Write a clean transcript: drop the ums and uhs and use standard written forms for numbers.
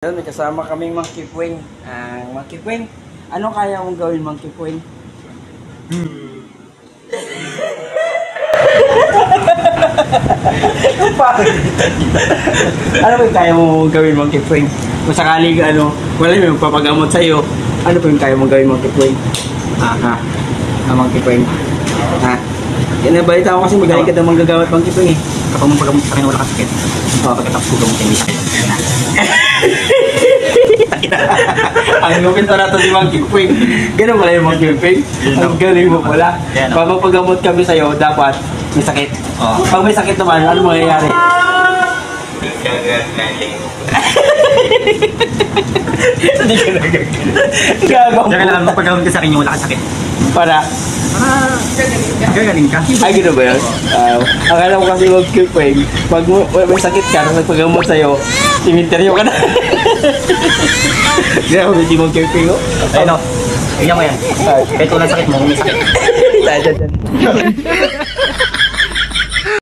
Yun, may kasama kaming Monkey Queen. Monkey Queen, ano kaya mong gawin, Monkey Queen? Ano ba yung kaya mong gawin, Monkey Queen? Kung sakaling wala yung magpapagamot sa'yo, ano pa yung kaya mong gawin, Monkey Queen? Monkey Queen. Yan, nabalita ko kasi magaling ka daw manggagamot, Monkey Queen eh. Kapag magpagamot sa akin wala kasakit, pagkatapos ko gamot hindi sakit. Ang lupit pa nato si Monkey Queen. Ganun pala yung Monkey Queen. Ang galing mo pala. Pag magpagamot kami sa'yo, dapat may sakit. Pag may sakit naman, ano mangyayari? Hindi ka nagagaling. Gagawa mo. Kaya kailangan magpagamot ka sa akin yung wala kasakit. Para gagaling ka. ay, gano'n ba yun? Akala ko kasi Monkey Queen, pag may sakit ka, nung nagpagamot sa'yo, simenteryo ka na. Hindi ako hindi Monkey Queen, oh. Ayun o, tignan mo yan. Kahit walang sakit mo, may sakit. Dyan.